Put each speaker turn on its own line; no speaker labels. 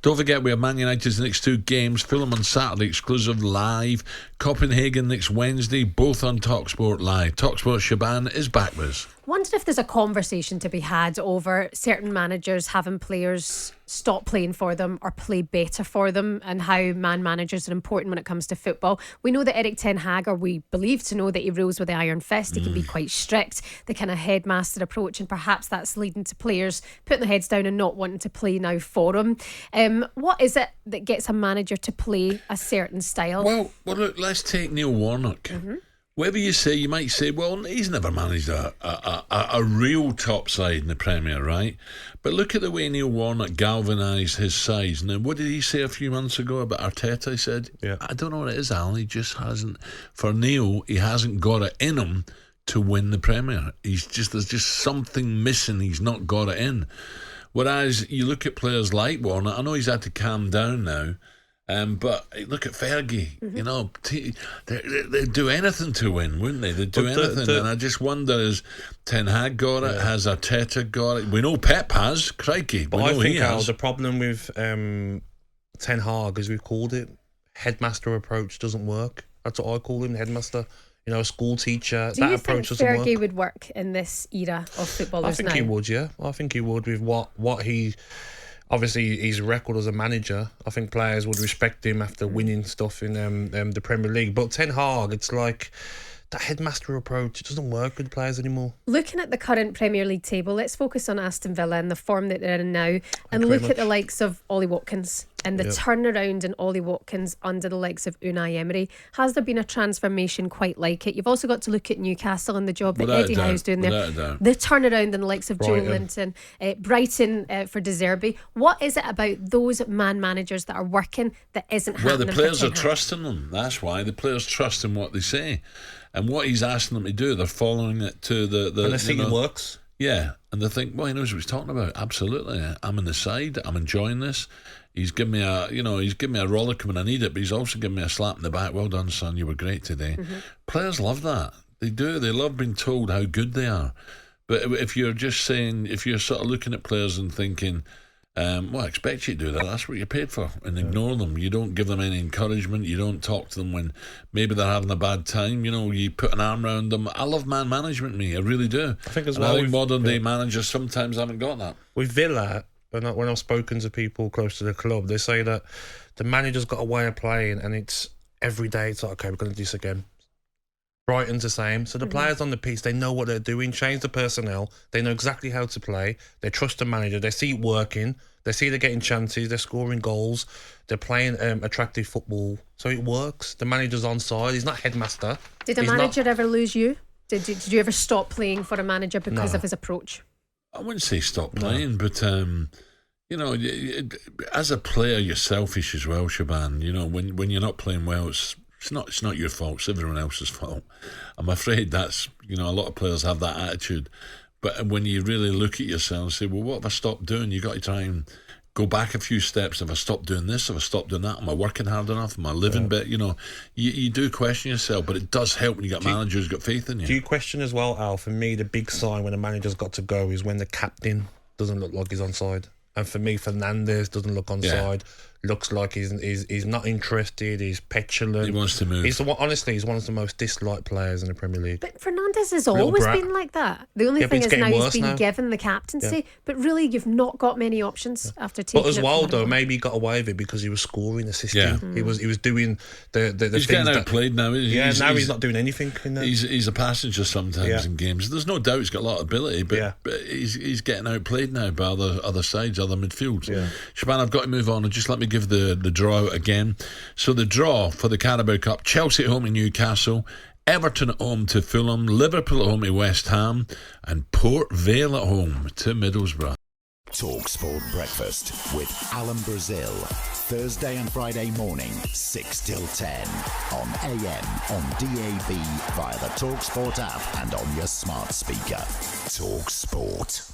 Don't forget we have Man United's next 2 games. Fulham on Saturday, exclusive live. Copenhagen next Wednesday, both on talkSPORT Live. talkSPORT Shaban is back with us.
Wondered if there's a conversation to be had over certain managers having players stop playing for them or play better for them, and how man managers are important when it comes to football. We know that Erik Ten Hag, or we believe to know that he rules with the iron fist. He can be quite strict, the kind of headmaster approach, and perhaps that's leading to players putting their heads down and not wanting to play now for him. What is it that gets a manager to play a certain style?
Well, look, let's take Neil Warnock. Whatever you say, you might say, well, he's never managed a real top side in the Premier, right? But look at the way Neil Warnock galvanised his sides. Now, what did he say a few months ago about Arteta? He said, I don't know what it is, Alan. He just hasn't. For Neil, he hasn't got it in him to win the Premier. There's just something missing. He's not got it in. Whereas you look at players like Warnock, I know he's had to calm down now. But look at Fergie, you know, they'd do anything to win, wouldn't they? They'd do anything. And I just wonder, has Ten Hag got it? Has Arteta got it? We know Pep has, crikey.
But I think, Al, the problem with Ten Hag, as we've called it, headmaster approach doesn't work. That's what I call him, headmaster. You know, a school teacher. That approach doesn't work. Do you think Fergie
would work in this era of footballers now?
I think he would, yeah. I think he would with what he... Obviously, his record as a manager, I think players would respect him after winning stuff in the Premier League. But Ten Hag, it's like that headmaster approach, it doesn't work with players anymore.
Looking at the current Premier League table, let's focus on Aston Villa and the form that they're in now, and look at the likes of Ollie Watkins and the turnaround in Ollie Watkins under the likes of Unai Emery. Has there been a transformation quite like it? You've also got to look at Newcastle and the job that Eddie Howe's doing there. The turnaround in the likes of Joe Linton, Brighton for De Zerbi. What is it about those man managers that are working that isn't happening?
Well, the players are trusting them. That's why. The players trust in what they say. And what he's asking them to do, they're following it to the
and they think it works.
Yeah, and they think, well, he knows what he's talking about. Absolutely, I'm on the side. I'm enjoying this. He's given me a rollicking when I need it, but he's also given me a slap in the back. Well done, son. You were great today. Players love that. They do. They love being told how good they are. But if you're just saying, if you're sort of looking at players and thinking, well, I expect you to do that. That's what you're paid for. And ignore them. You don't give them any encouragement. You don't talk to them when maybe they're having a bad time. You know, you put an arm around them. I love man management, me. I really do.
I think as well. I think
modern day managers sometimes haven't got that.
With Villa, when I've spoken to people close to the club, they say that the manager's got a way of playing, and it's every day. It's like, okay, we're going to do this again. Brighton's the same. So the players on the pitch, they know what they're doing. Change the personnel. They know exactly how to play. They trust the manager. They see it working. They see they're getting chances. They're scoring goals. They're playing attractive football. So it works. The manager's on side. He's not headmaster.
Did a manager ever lose you? Did you ever stop playing for a manager because of his approach?
I wouldn't say stop playing, but you know, as a player, you're selfish as well, Shaban. You know, when you're not playing well, it's not your fault. It's everyone else's fault. I'm afraid that's, you know, a lot of players have that attitude. But when you really look at yourself and say, well, what have I stopped doing? You've got to try and go back a few steps. Have I stopped doing this? Have I stopped doing that? Am I working hard enough? Am I living better? You know, you do question yourself, but it does help when you got managers who've got faith in you.
Do you question as well, Al? For me, the big sign when a manager's got to go is when the captain doesn't look like he's onside. And for me, Fernandes doesn't look onside. Looks like he's not interested. He's petulant.
He wants to move.
Honestly, he's one of the most disliked players in the Premier League.
But Fernandes has always been like that. The only thing is now he's been given the captaincy. But really, you've not got many options after taking it.
But as well, though, maybe he got away with it because he was scoring, assisting. He was doing the
he's
things
getting outplayed now.
Now he's not doing anything.
He's a passenger sometimes in games. There's no doubt he's got a lot of ability, but he's getting outplayed now by other sides, other midfields. Shaban, I've got to move on, and just let me give the draw out again. So the draw for the Carabao Cup: Chelsea at home to Newcastle, Everton at home to Fulham, Liverpool at home to West Ham, and Port Vale at home to Middlesbrough.
talkSPORT Breakfast with Alan Brazil. Thursday and Friday morning, 6 till 10. On AM, on DAB, via the talkSPORT app and on your smart speaker. talkSPORT.